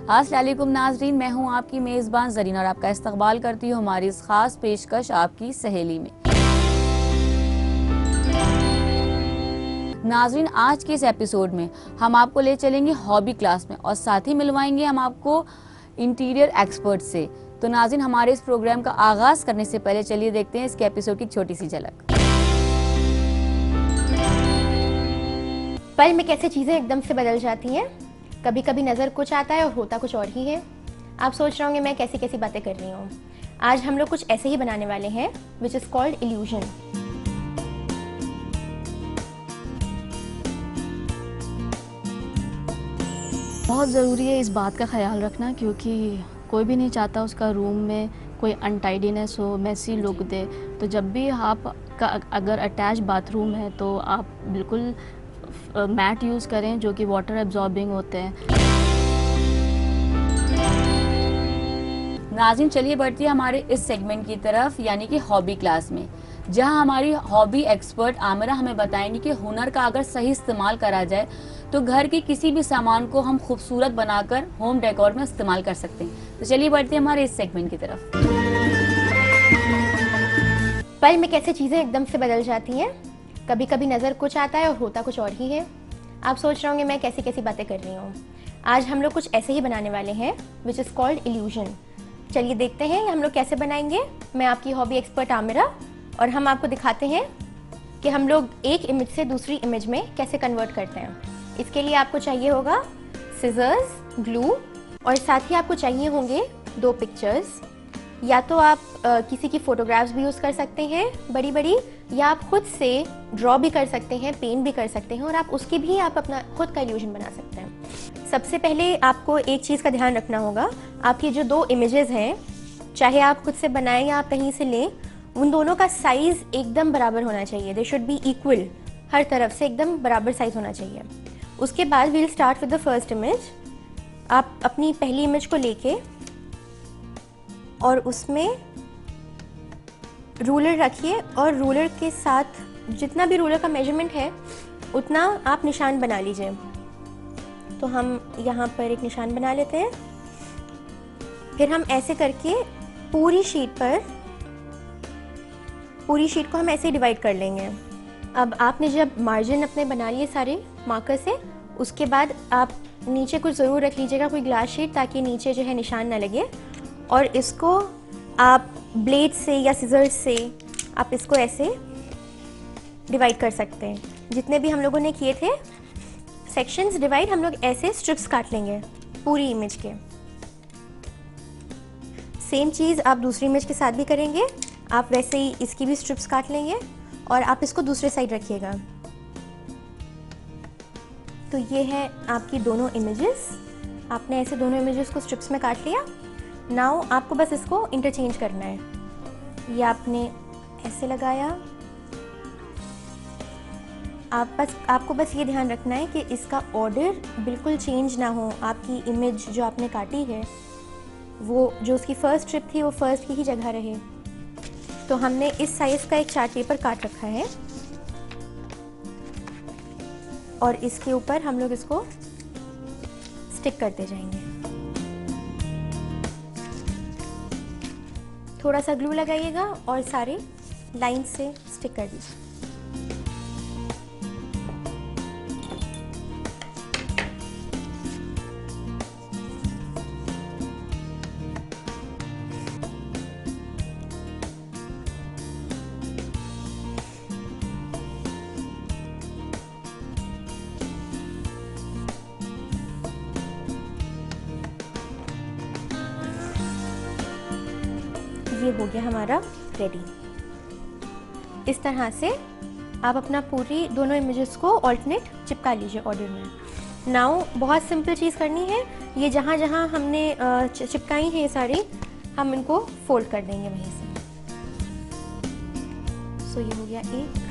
अस्सलाम वालेकुम नाजरीन, मैं हूं आपकी मेज़बान ज़रीन और आपका इस्तकबाल करती हूं हमारी इस खास पेशकश आपकी सहेली में। नाजरीन, आज के इस एपिसोड में हम आपको ले चलेंगे हॉबी क्लास में और साथ ही मिलवाएंगे हम आपको इंटीरियर एक्सपर्ट से। तो नाजरीन, हमारे इस प्रोग्राम का आगाज करने से पहले चलिए देखते हैं इसके एपिसोड की छोटी सी झलक। पल में कैसे चीज़ें एकदम से बदल जाती हैं। कभी कभी नज़र कुछ आता है और होता कुछ और ही है। आप सोच रहे होंगे मैं कैसी कैसी बातें कर रही हूँ। आज हम लोग कुछ ऐसे ही बनाने वाले हैं विच इज़ कॉल्ड इल्यूजन। बहुत ज़रूरी है इस बात का ख्याल रखना, क्योंकि कोई भी नहीं चाहता उसका रूम में कोई अनटाइडीनेस हो, मैसी लुक दे। तो जब भी आप का अगर अटैच बाथरूम है तो आप बिल्कुल मैट यूज़ करें जो कि वाटर एब्जॉर्बिंग होते हैं। नाज़रीन, चलिए बढ़ती है हमारे इस सेगमेंट की तरफ, यानी कि हॉबी क्लास में, जहां हमारी हॉबी एक्सपर्ट आमिरा हमें बताएंगी कि हुनर का अगर सही इस्तेमाल करा जाए तो घर के किसी भी सामान को हम खूबसूरत बनाकर होम डेकोर में इस्तेमाल कर सकते हैं। तो चलिए बढ़ते हैं हमारे इस सेगमेंट की तरफ। पल में कैसे चीज़ें एकदम से बदल जाती हैं। कभी कभी नज़र कुछ आता है और होता कुछ और ही है। आप सोच रहे होंगे मैं कैसी कैसी बातें कर रही हूँ। आज हम लोग कुछ ऐसे ही बनाने वाले हैं विच इज़ कॉल्ड इल्यूजन। चलिए देखते हैं हम लोग कैसे बनाएंगे। मैं आपकी हॉबी एक्सपर्ट आमिरा और हम आपको दिखाते हैं कि हम लोग एक इमेज से दूसरी इमेज में कैसे कन्वर्ट करते हैं। इसके लिए आपको चाहिए होगा सिजर्स, ग्लू और साथ ही आपको चाहिए होंगे 2 पिक्चर्स। या तो आप किसी की फ़ोटोग्राफ्स भी यूज़ कर सकते हैं बड़ी बड़ी, या आप खुद से ड्रॉ भी कर सकते हैं, पेंट भी कर सकते हैं और आप उसकी भी आप अपना खुद का इल्यूजन बना सकते हैं। सबसे पहले आपको एक चीज़ का ध्यान रखना होगा। आपकी जो 2 इमेजेस हैं, चाहे आप खुद से बनाएं या आप कहीं से लें, उन दोनों का साइज़ एकदम बराबर होना चाहिए। दे शुड बी इक्वल, हर तरफ से एकदम बराबर साइज़ होना चाहिए। उसके बाद we'll start with the first image. आप अपनी पहली इमेज को लेके और उसमें रूलर रखिए और रूलर के साथ जितना भी रूलर का मेजरमेंट है उतना आप निशान बना लीजिए। तो हम यहाँ पर एक निशान बना लेते हैं। फिर हम ऐसे करके पूरी शीट को हम ऐसे डिवाइड कर लेंगे। अब आपने जब मार्जिन अपने बना लिए सारे मार्कर से, उसके बाद आप नीचे कुछ ज़रूर रख लीजिएगा, कोई ग्लास शीट, ताकि नीचे जो है निशान ना लगे। और इसको आप ब्लेड से या सिजर्स से आप इसको ऐसे डिवाइड कर सकते हैं। जितने भी हम लोगों ने किए थे सेक्शंस डिवाइड, हम लोग ऐसे स्ट्रिप्स काट लेंगे पूरी इमेज के। सेम चीज़ आप दूसरी इमेज के साथ भी करेंगे। आप वैसे ही इसकी भी स्ट्रिप्स काट लेंगे और आप इसको दूसरे साइड रखिएगा। तो ये है आपकी दोनों इमेजेस। आपने ऐसे दोनों इमेजेस को स्ट्रिप्स में काट लिया। नाउ आपको बस इसको इंटरचेंज करना है। ये आपने ऐसे लगाया। आपको बस ये ध्यान रखना है कि इसका ऑर्डर बिल्कुल चेंज ना हो। आपकी इमेज जो आपने काटी है वो जो उसकी फर्स्ट स्ट्रिप थी वो फर्स्ट की ही जगह रहे। तो हमने इस साइज़ का एक चार्ट पेपर काट रखा है और इसके ऊपर हम लोग इसको स्टिक करते जाएंगे। थोड़ा सा ग्लू लगाइएगा और सारे लाइन से स्टिक कर दीजिए। ये हो गया हमारा रेडी। इस तरह से आप अपना पूरी दोनों इमेजेस को ऑल्टरनेट चिपका लीजिए ऑर्डर में। नाउ बहुत सिंपल चीज़ करनी है। ये जहाँ जहाँ हमने चिपकाई है ये सारी, हम इनको फोल्ड कर देंगे वहीं से। सो ये हो गया एक।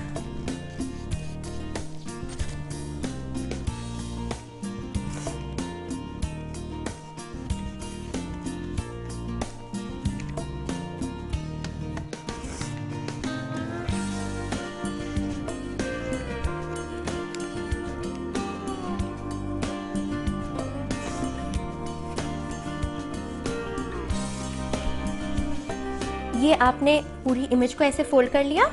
ये आपने पूरी इमेज को ऐसे फोल्ड कर लिया।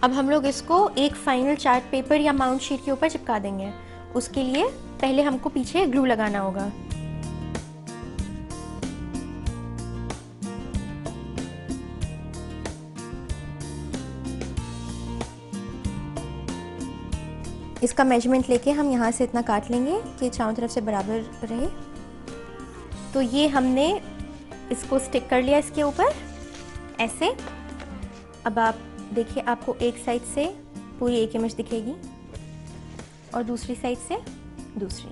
अब हम लोग इसको एक फाइनल चार्ट पेपर या माउंट शीट के ऊपर चिपका देंगे। उसके लिए पहले हमको पीछे ग्लू लगाना होगा। इसका मेजरमेंट लेके हम यहाँ से इतना काट लेंगे कि चारों तरफ से बराबर रहे। तो ये हमने इसको स्टिक कर लिया इसके ऊपर ऐसे। अब आप देखिए, आपको एक साइड से पूरी एक इमेज दिखेगी और दूसरी साइड से दूसरी।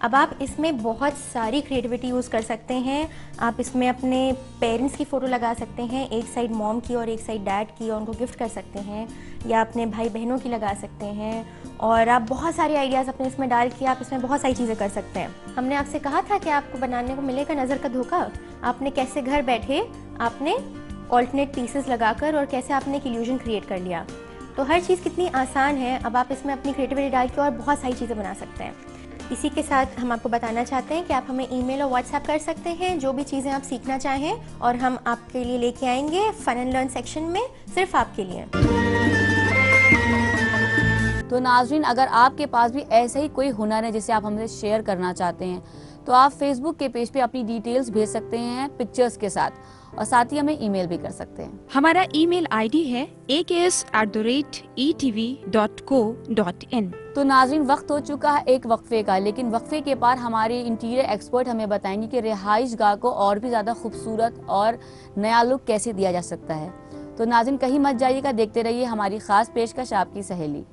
अब आप इसमें बहुत सारी क्रिएटिविटी यूज़ कर सकते हैं। आप इसमें अपने पेरेंट्स की फ़ोटो लगा सकते हैं, एक साइड मॉम की और एक साइड डैड की, और उनको गिफ्ट कर सकते हैं, या अपने भाई बहनों की लगा सकते हैं। और आप बहुत सारे आइडियाज़ अपने इसमें डाल के आप इसमें बहुत सारी चीज़ें कर सकते हैं। हमने आपसे कहा था कि आपको बनाने को मिलेगा नज़र का धोखा। आपने कैसे घर बैठे आपने ऑल्टरनेट पीसेस लगाकर और कैसे आपने एक इल्यूजन क्रिएट कर लिया। तो हर चीज़ कितनी आसान है। अब आप इसमें अपनी क्रिएटिविटी डाल के और बहुत सारी चीज़ें बना सकते हैं। इसी के साथ हम आपको बताना चाहते हैं कि आप हमें ईमेल और व्हाट्सएप कर सकते हैं जो भी चीज़ें आप सीखना चाहें, और हम आपके लिए लेके आएंगे फन एंड लर्न सेक्शन में सिर्फ आपके लिए। तो नाज़रीन, अगर आपके पास भी ऐसा ही कोई हुनर है जिसे आप हमसे शेयर करना चाहते हैं तो आप फेसबुक के पेज पे अपनी डिटेल्स भेज सकते हैं पिक्चर्स के साथ, और साथ ही हमें ईमेल भी कर सकते हैं। हमारा ईमेल आईडी है aks@etv.co.in। तो नाज़रीन, वक्त हो चुका है एक वक्फे का, लेकिन वक्फे के बाद हमारे इंटीरियर एक्सपर्ट हमें बताएंगे कि रिहाइश गाह को और भी ज़्यादा खूबसूरत और नया लुक कैसे दिया जा सकता है। तो नाज़रीन, कहीं मत जाइएगा, देखते रहिए हमारी खास पेशकश आपकी सहेली।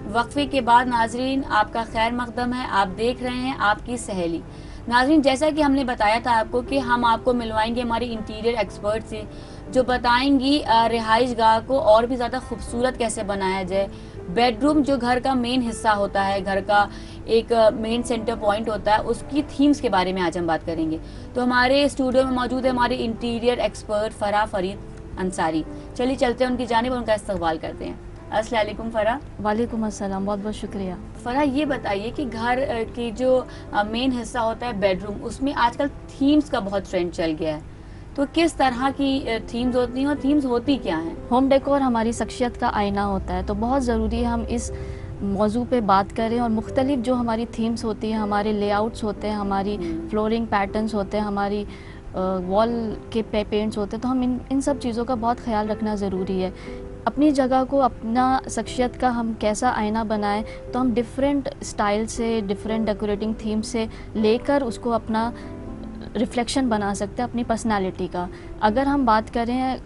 वक्फे के बाद नाजरीन आपका खैर मकदम है, आप देख रहे हैं आपकी सहेली। नाजरीन, जैसा कि हमने बताया था आपको कि हम आपको मिलवाएंगे हमारी इंटीरियर एक्सपर्ट से जो बताएंगी रिहाइश गाह को और भी ज़्यादा खूबसूरत कैसे बनाया जाए। बेडरूम जो घर का मेन हिस्सा होता है, घर का एक मेन सेंटर पॉइंट होता है, उसकी थीम्स के बारे में आज हम बात करेंगे। तो हमारे स्टूडियो में मौजूद है हमारे इंटीरियर एक्सपर्ट फराह फरीद अंसारी। चलिए चलते हैं उनकी जानिब, उनका इस्तकबाल करते हैं। अस्सलाम वालेकुम फराह। वालेकुम अस्सलाम, बहुत बहुत शुक्रिया। फराह, ये बताइए कि घर की जो मेन हिस्सा होता है बेडरूम, उसमें आजकल थीम्स का बहुत ट्रेंड चल गया है, तो किस तरह की थीम्स होती हैं और थीम्स होती क्या हैं? होम डेकोर हमारी शख्सियत का आईना होता है, तो बहुत ज़रूरी है हम इस मौजू पे बात करें और मुख्तलिफ जो हमारी थीम्स होती हैं, हमारे लेआउट्स होते हैं, हमारी फ्लोरिंग पैटर्न्स होते हैं, हमारी वॉल के पेंट्स होते हैं, तो हम इन सब चीज़ों का बहुत ख्याल रखना ज़रूरी है। अपनी जगह को, अपना शख्सियत का हम कैसा आईना बनाएं, तो हम डिफरेंट स्टाइल से, डिफरेंट डेकोरेटिंग थीम से लेकर उसको अपना रिफ्लेक्शन बना सकते हैं अपनी पर्सनालिटी का। अगर हम बात करें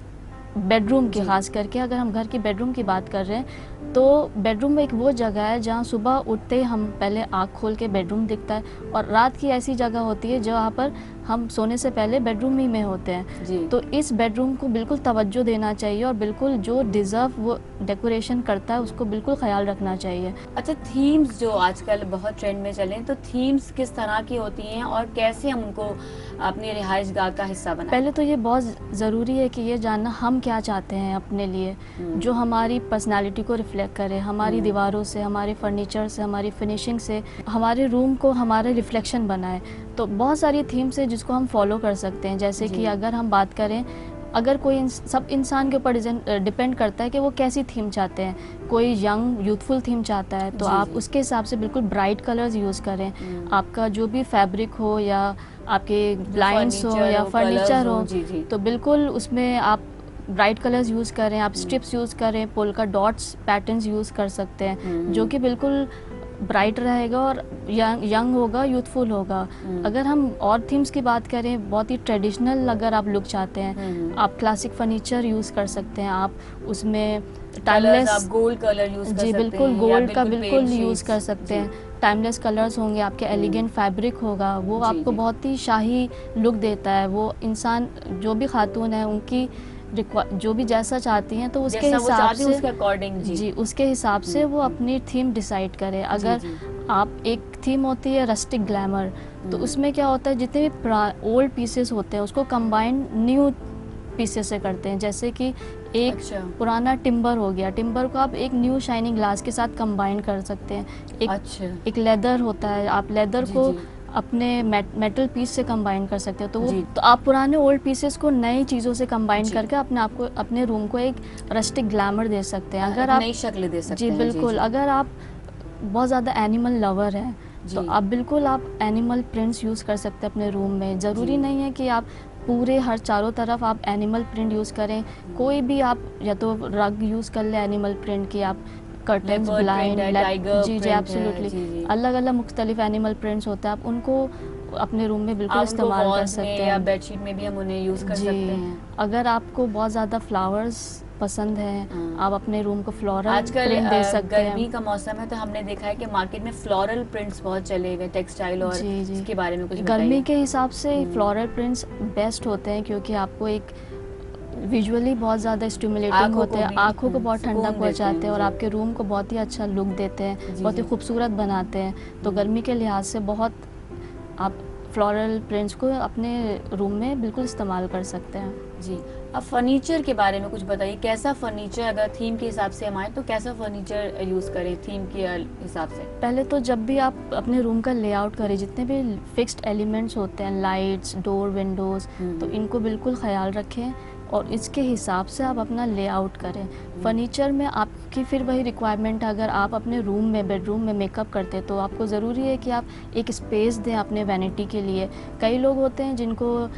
बेडरूम की, ख़ास करके अगर हम घर की बेडरूम की बात कर रहे हैं, तो बेडरूम में एक वो जगह है जहाँ सुबह उठते ही हम पहले आँख खोल के बेडरूम दिखता है, और रात की ऐसी जगह होती है जहाँ पर हम सोने से पहले बेडरूम ही में होते हैं। तो इस बेडरूम को बिल्कुल तवज्जो देना चाहिए और बिल्कुल जो डिज़र्व वो डेकोरेशन करता है उसको बिल्कुल ख्याल रखना चाहिए। अच्छा, थीम्स जो आजकल बहुत ट्रेंड में चले, तो थीम्स किस तरह की होती हैं और कैसे हम उनको अपनी रिहाइश गाह का हिस्सा बनाएं? पहले तो ये बहुत ज़रूरी है कि ये जानना हम क्या चाहते हैं अपने लिए, जो हमारी पर्सनालिटी को रिफ्लेक्ट करे, हमारी दीवारों से, हमारे फर्नीचर से, हमारी फिनिशिंग से, हमारे रूम को हमारे रिफ्लेक्शन बनाए। तो बहुत सारी थीम्स है जिसको हम फॉलो कर सकते हैं। जैसे कि अगर हम बात करें, अगर कोई सब इंसान के ऊपर डिपेंड करता है कि वो कैसी थीम चाहते हैं। कोई यंग यूथफुल थीम चाहता है तो आप उसके हिसाब से बिल्कुल ब्राइट कलर्स यूज़ करें। आपका जो भी फैब्रिक हो या आपके ब्लाइंड्स हो या फर्नीचर हो, तो बिल्कुल उसमें आप ब्राइट कलर्स यूज़ करें, आप स्ट्रिप्स यूज़ करें, पोल्का डॉट्स पैटर्न्स यूज़ कर सकते हैं जो कि बिल्कुल ब्राइट रहेगा और यंग होगा, यूथफुल होगा। अगर हम और थीम्स की बात करें, बहुत ही ट्रेडिशनल अगर आप लुक चाहते हैं, आप क्लासिक फर्नीचर यूज़ कर सकते हैं। आप उसमें टाइमलेस गोल्ड कलर यूज़ कर सकते हैं, बिल्कुल गोल्ड का बिल्कुल यूज़ कर सकते हैं। टाइमलेस कलर्स होंगे, आपके एलिगेंट फैब्रिक होगा, वो आपको बहुत ही शाही लुक देता है। वो इंसान जो भी खातून है उनकी जो भी जैसा चाहती हैं तो उसके हिसाब से, उसके अकॉर्डिंग उसके हिसाब से वो अपनी थीम डिसाइड करे। अगर आप एक थीम होती है रस्टिक ग्लैमर, तो उसमें क्या होता है, जितने भी ओल्ड पीसेस होते हैं उसको कंबाइन न्यू पीसेस से करते हैं। जैसे कि एक अच्छा। पुराना टिम्बर हो गया, टिम्बर को आप एक न्यू शाइनिंग ग्लास के साथ कंबाइन कर सकते हैं। अच्छा। एक लेदर होता है, आप लेदर जी, को जी। अपने मेटल पीस से कंबाइन कर सकते हो। जी। तो आप पुराने ओल्ड पीसेस को नई चीज़ों से कंबाइन जी। करके अपने रूम को एक रस्टिक ग्लैमर दे सकते हैं। एक अगर आप नई शक्ल दे सकते जी हैं। बिल्कुल, जी। अगर आप बहुत ज़्यादा एनिमल लवर हैं तो जी। आप एनिमल प्रिंट्स यूज़ कर सकते हैं अपने रूम में। ज़रूरी जी। नहीं है कि आप पूरे हर चारों तरफ आप एनिमल प्रिंट यूज़ करें। कोई भी आप या तो रग यूज़ कर लें एनिमल प्रिंट की, आप कर्टन्स, लेपर्ड प्रिंट है, ब्लाइंड, टाइगर जी प्रिंट है। एब्सोल्युटली, जी, जी। अलग अलग मुख्तलिफ एनिमल प्रिंट्स होते हैं, आप उनको अपने रूम में बिल्कुल आप उनको इस्तेमाल कर वॉल्स में सकते या हैं। बेडशीट में भी हम उन्हें यूज़ कर सकते जी, हैं। अगर आपको बहुत ज़्यादा फ्लावर्स पसंद हैं, हाँ। आप अपने रूम को फ्लोरल आजकल प्रिंट दे सकते गर्मी हैं। का मौसम है तो हमने देखा है कि मार्केट में फ्लोरल प्रिंट्स बहुत चले हुए हैं, टेक्सटाइल, और जी, जी। इसके बारे में कुछ गर्मी बताइए। के हिसाब से फ्लोरल प्रिंट्स बेस्ट होते हैं क्योंकि आपको एक विजुअली बहुत ज़्यादा स्टिमुलेटिंग आँखों होते को हैं, भी, आँखों को बहुत ठंडा सुकून पहुँचाते देते हैं और हैं। आपके रूम को बहुत ही अच्छा लुक देते हैं, जी, बहुत ही जी। खूबसूरत बनाते हैं। तो गर्मी के लिहाज से बहुत आप फ्लोरल प्रिंट्स को अपने रूम में बिल्कुल इस्तेमाल कर सकते हैं। जी। अब फर्नीचर के बारे में कुछ बताइए, कैसा फर्नीचर, अगर थीम के हिसाब से हम आए तो कैसा फर्नीचर यूज़ करें थीम के हिसाब से? पहले तो जब भी आप अपने रूम का लेआउट करें, जितने भी फिक्स्ड एलिमेंट्स होते हैं, लाइट्स, डोर, विंडोज़, तो इनको बिल्कुल ख्याल रखें और इसके हिसाब से आप अपना लेआउट करें। फर्नीचर में आपकी फिर वही रिक्वायरमेंट है, अगर आप अपने रूम में, बेडरूम में मेकअप करते हैं तो आपको ज़रूरी है कि आप एक स्पेस दें अपने वैनिटी के लिए। कई लोग होते हैं जिनको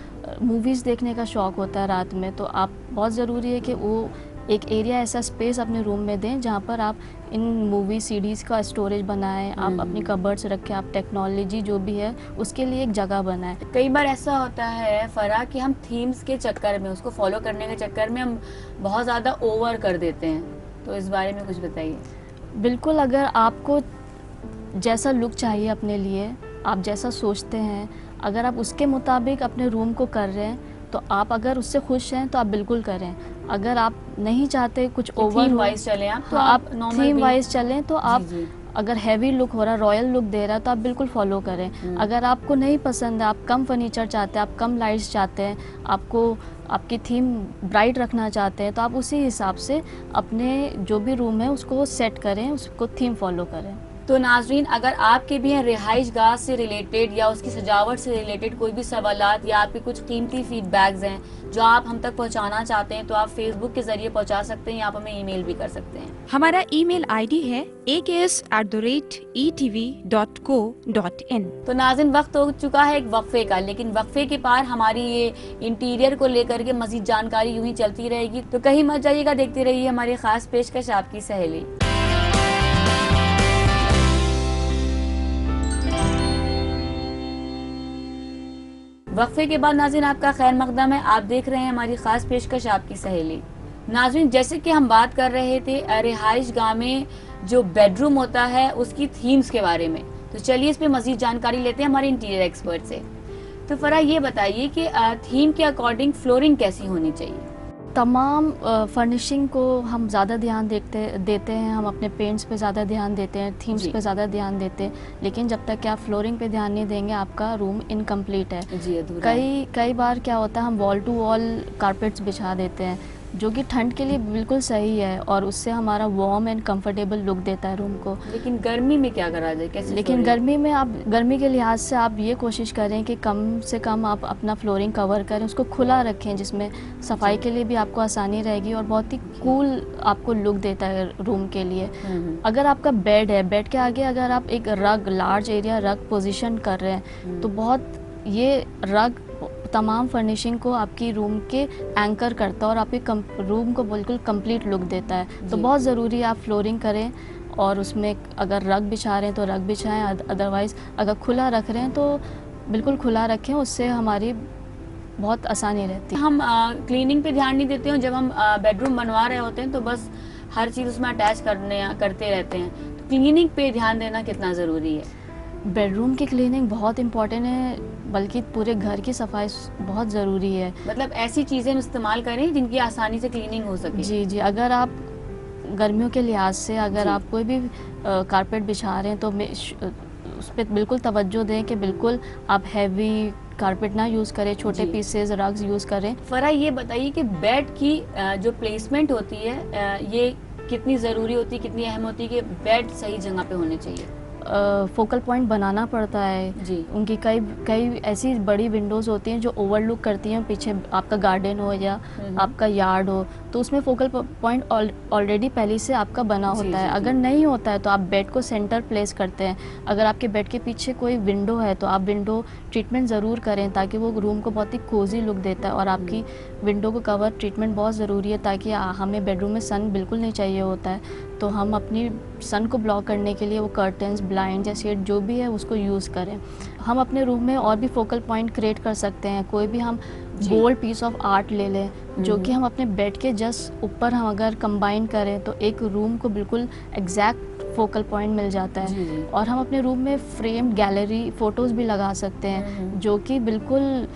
मूवीज़ देखने का शौक़ होता है रात में, तो आप बहुत ज़रूरी है कि वो एक एरिया, ऐसा स्पेस अपने रूम में दें जहाँ पर आप इन मूवी सीडीज़ का स्टोरेज बनाएं, आप अपनी कबर्ड्स रखें, आप टेक्नोलॉजी जो भी है उसके लिए एक जगह बनाएं। कई बार ऐसा होता है फरा कि हम थीम्स के चक्कर में, उसको फॉलो करने के चक्कर में हम बहुत ज़्यादा ओवर कर देते हैं, तो इस बारे में कुछ बताइए। बिल्कुल, अगर आपको जैसा लुक चाहिए अपने लिए, आप जैसा सोचते हैं, अगर आप उसके मुताबिक अपने रूम को कर रहे हैं तो आप अगर उससे खुश हैं तो आप बिल्कुल करें। अगर आप नहीं चाहते कुछ ओवर थीम हो, वाइज चले आप, तो हाँ, आप आप नॉर्मल थीम भी। वाइज चलें तो आप जी। अगर हैवी लुक हो रहा है, रॉयल लुक दे रहा है तो आप बिल्कुल फॉलो करें। अगर आपको नहीं पसंद है, आप कम फर्नीचर चाहते हैं, आप कम लाइट्स चाहते हैं, आपको आपकी थीम ब्राइट रखना चाहते हैं, तो आप उसी हिसाब से अपने जो भी रूम है उसको सेट करें, उसको थीम फॉलो करें। तो नाजरीन, अगर आपके भी हैं रिहाइश गाह से रिलेटेड या उसकी सजावट से रिलेटेड कोई भी सवालात या आपके कुछ कीमती फीडबैक्स हैं जो आप हम तक पहुंचाना चाहते हैं, तो आप फेसबुक के जरिए पहुंचा सकते हैं या आप हमें ईमेल भी कर सकते हैं। हमारा ईमेल आईडी है aks@etv.co.in। तो नाज़रीन, वक्त हो चुका है एक वक्फे का, लेकिन वक्फे के पार हमारी ये इंटीरियर को लेकर के मजीद जानकारी यूं ही चलती रहेगी, तो कहीं मत जाइएगा, देखते रहिए हमारी खास पेशकश आपकी सहेली। वक्फे के बाद नाज़रीन आपका खैर मकदम है, आप देख रहे हैं हमारी खास पेशकश आपकी सहेली। नाज़रीन, जैसे कि हम बात कर रहे थे रिहाइश गाह में जो बेडरूम होता है उसकी थीम्स के बारे में, तो चलिए इस पे मजीद जानकारी लेते हैं हमारे इंटीरियर एक्सपर्ट से। तो फरा, ये बताइए कि थीम के अकॉर्डिंग फ्लोरिंग कैसी होनी चाहिए? तमाम फर्निशिंग को हम ज़्यादा ध्यान देते हैं, हम अपने पेंट्स पे ज़्यादा ध्यान देते हैं, थीम्स जी। पे ज़्यादा ध्यान देते हैं, लेकिन जब तक कि आप फ्लोरिंग पे ध्यान नहीं देंगे आपका रूम इनकम्प्लीट है। जी, अधूरा है। कई बार क्या होता है, हम वॉल टू वॉल कारपेट्स बिछा देते हैं जो कि ठंड के लिए बिल्कुल सही है और उससे हमारा वार्म एंड कंफर्टेबल लुक देता है रूम को। लेकिन गर्मी में क्या करा जाए, कैसे? लेकिन गर्मी में आप गर्मी के लिहाज से आप ये कोशिश करें कि कम से कम आप अपना फ्लोरिंग कवर करें, उसको खुला रखें जिसमें सफाई के लिए भी आपको आसानी रहेगी और बहुत ही कूल आपको लुक देता है रूम के लिए। अगर आपका बेड है, बेड के आगे अगर आप एक रग, लार्ज एरिया रग पोजीशन कर रहे हैं तो बहुत ये रग तमाम फर्निशिंग को आपकी रूम के एंकर करता है और आपके रूम को बिल्कुल कंप्लीट लुक देता है। तो बहुत ज़रूरी है आप फ्लोरिंग करें और उसमें अगर रग बिछा रहे हैं तो रग बिछाएं, अदरवाइज़ अगर खुला रख रहे हैं तो बिल्कुल खुला रखें, उससे हमारी बहुत आसानी रहती है। हम क्लीनिंग पे ध्यान नहीं देते हैं, जब हम बेडरूम बनवा रहे होते हैं तो बस हर चीज़ उसमें अटैच करते रहते हैं, तो क्लीनिंग पे ध्यान देना कितना ज़रूरी है? बेडरूम की क्लीनिंग बहुत इम्पॉर्टेंट है, बल्कि पूरे घर की सफाई बहुत ज़रूरी है। मतलब ऐसी चीज़ें इस्तेमाल करें जिनकी आसानी से क्लीनिंग हो सके। जी जी, अगर आप गर्मियों के लिहाज से अगर जी। आप कोई भी कारपेट बिछा रहे हैं तो उस पर बिल्कुल तवज्जो दें कि बिल्कुल आप हैवी कारपेट ना यूज़ करें, छोटे जी। पीसेस रग्स यूज़ करें। फरा ये बताइए कि बेड की जो प्लेसमेंट होती है ये कितनी ज़रूरी होती है, कितनी अहम होती है कि बेड सही जगह पे होने चाहिए? फोकल पॉइंट बनाना पड़ता है। जी। उनकी कई कई ऐसी बड़ी विंडोज़ होती हैं जो ओवरलुक करती हैं पीछे आपका गार्डन हो या आपका यार्ड हो, तो उसमें फोकल पॉइंट ऑलरेडी पहले से आपका बना जी, होता है। जी, अगर नहीं होता है तो आप बेड को सेंटर प्लेस करते हैं। अगर आपके बेड के पीछे कोई विंडो है तो आप विंडो ट्रीटमेंट ज़रूर करें, ताकि वो रूम को बहुत ही कोजी लुक देता है। और आपकी विंडो को कवर ट्रीटमेंट बहुत ज़रूरी है, ताकि हमें बेडरूम में सन बिल्कुल नहीं चाहिए होता है, तो हम अपनी सन को ब्लॉक करने के लिए वो कर्टन्स, ब्लाइंड या शेड जो भी है उसको यूज़ करें। हम अपने रूम में और भी फोकल पॉइंट क्रिएट कर सकते हैं। कोई भी हम बोल्ड पीस ऑफ आर्ट ले लें जो कि हम अपने बेड के जस्ट ऊपर हम अगर कंबाइन करें तो एक रूम को बिल्कुल एग्जैक्ट फोकल पॉइंट मिल जाता जी, है। जी। और हम अपने रूम में फ्रेम्ड गैलरी फ़ोटोज़ भी लगा सकते हैं जो कि बिल्कुल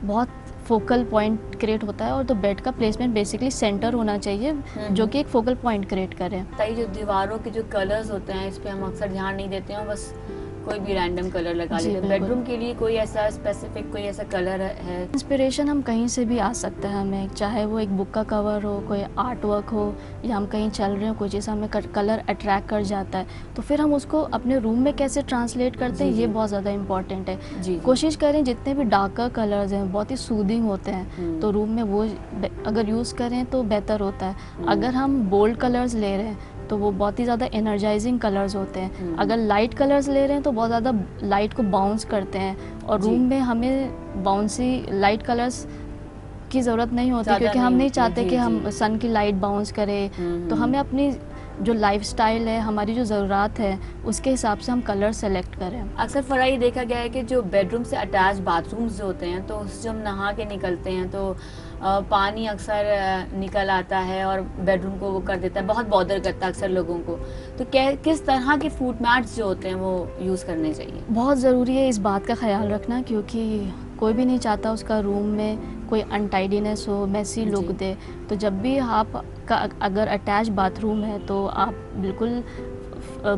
बहुत फोकल पॉइंट क्रिएट होता है। और तो बेड का प्लेसमेंट बेसिकली सेंटर होना चाहिए जो कि एक फोकल पॉइंट क्रिएट करे। ताकि जो दीवारों के जो कलर्स होते हैं इस पे हम अक्सर ध्यान नहीं देते हैं, बस कोई भी रैंडम कलर लगा जी, लेते हैं। बिल्कुल। बेडरूम के लिए कोई ऐसा स्पेसिफिक कोई ऐसा कलर है? इंस्पिरेशन हम कहीं से भी आ सकता है हमें, चाहे वो एक बुक का कवर हो, कोई आर्ट वर्क हो, या हम कहीं चल रहे हो, कोई चीज़ हमें कलर अट्रैक्ट कर जाता है, तो फिर हम उसको अपने रूम में कैसे ट्रांसलेट करते हैं जी, ये जी। बहुत ज़्यादा इंपॉर्टेंट है। जी। कोशिश करें जितने भी डार्कर कलर्स हैं बहुत ही सूदिंग होते हैं, तो रूम में वो अगर यूज़ करें तो बेहतर होता है। अगर हम बोल्ड कलर्स ले रहे हैं तो वो बहुत ही ज़्यादा एनर्जाइजिंग कलर्स होते हैं। अगर लाइट कलर्स ले रहे हैं तो बहुत ज़्यादा लाइट को बाउंस करते हैं, और जी। रूम में हमें बाउंसी लाइट कलर्स की ज़रूरत नहीं होती, ज़्यादा क्योंकि हम नहीं नहीं होती, चाहते जी, कि हम जी। सन की लाइट बाउंस करे। तो हमें अपनी जो लाइफस्टाइल है, हमारी जो ज़रूरत है, उसके हिसाब से हम कलर सेलेक्ट करें। अक्सर फरा ये देखा गया है कि जो बेडरूम से अटैच बाथरूम्स जो होते हैं तो उससे जब हम नहा के निकलते हैं तो पानी अक्सर निकल आता है और बेडरूम को वो कर देता है, बहुत बॉदर करता है अक्सर लोगों को। तो किस तरह के फूट मैट्स जो होते हैं वो यूज़ करने चाहिए? बहुत ज़रूरी है इस बात का ख्याल रखना, क्योंकि कोई भी नहीं चाहता उसका रूम में कोई अनटाइडीनेस हो, मैसी लुक जी। दे। तो जब भी आप का अगर अटैच बाथरूम है तो आप बिल्कुल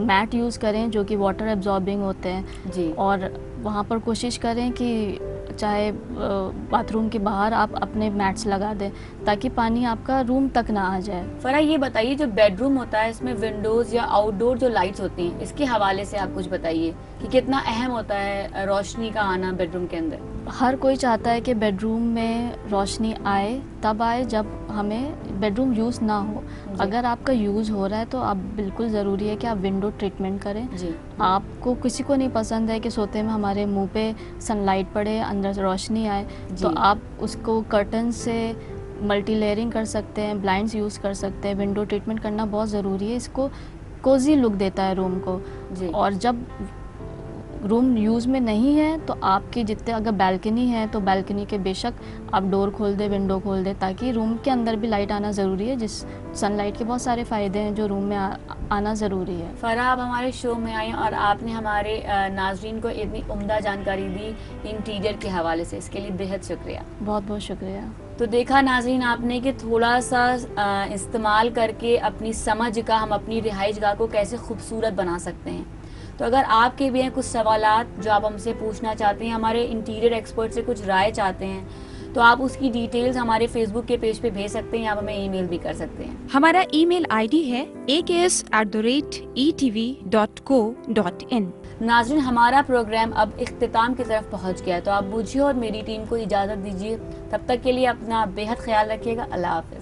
मैट यूज़ करें जो कि वाटर एब्जॉर्बिंग होते हैं। जी। और वहाँ पर कोशिश करें कि चाहे बाथरूम के बाहर आप अपने मैट्स लगा दें, ताकि पानी आपका रूम तक ना आ जाए। फरा ये बताइए जो बेडरूम होता है इसमें विंडोज या आउटडोर जो लाइट्स होती हैं इसके हवाले से आप कुछ बताइए कि कितना अहम होता है रोशनी का आना बेडरूम के अंदर? हर कोई चाहता है कि बेडरूम में रोशनी आए, तब आए जब हमें बेडरूम यूज़ ना हो। अगर आपका यूज़ हो रहा है तो आप बिल्कुल ज़रूरी है कि आप विंडो ट्रीटमेंट करें। जी। आपको किसी को नहीं पसंद है कि सोते में हमारे मुंह पे सनलाइट पड़े, अंदर से रोशनी आए, तो जी। आप उसको कर्टन से मल्टी लेयरिंग कर सकते हैं, ब्लाइंड्स यूज़ कर सकते हैं। विंडो ट्रीटमेंट करना बहुत ज़रूरी है, इसको कोजी लुक देता है रूम को। जी। और जब रूम यूज़ में नहीं है तो आपकी जितने अगर बालकनी है तो बालकनी के बेशक आप डोर खोल दें, विंडो खोल दें, ताकि रूम के अंदर भी लाइट आना ज़रूरी है। जिस सनलाइट के बहुत सारे फ़ायदे हैं जो रूम में आना ज़रूरी है। फरा आप हमारे शो में आई और आपने हमारे नाजरीन को इतनी उम्दा जानकारी दी इंटीरियर के हवाले से, इसके लिए बेहद शुक्रिया। बहुत बहुत शुक्रिया। तो देखा नाज़रीन आपने कि थोड़ा सा इस्तेमाल करके अपनी समझ का हम अपनी रिहाइशगाह को कैसे खूबसूरत बना सकते हैं। तो अगर आपके भी हैं कुछ सवालात जो आप हमसे पूछना चाहते हैं, हमारे इंटीरियर एक्सपर्ट से कुछ राय चाहते हैं, तो आप उसकी डिटेल्स हमारे फेसबुक के पेज पे भेज सकते हैं या आप हमें ईमेल भी कर सकते हैं। हमारा ईमेल आईडी है aks@etv.co.in। नाज़रीन हमारा प्रोग्राम अब इख्तिताम की तरफ पहुंच गया है, तो आप मुझे और मेरी टीम को इजाज़त दीजिए। तब तक के लिए अपना बेहद ख्याल रखिएगा। अल्लाह हाफ़िज़।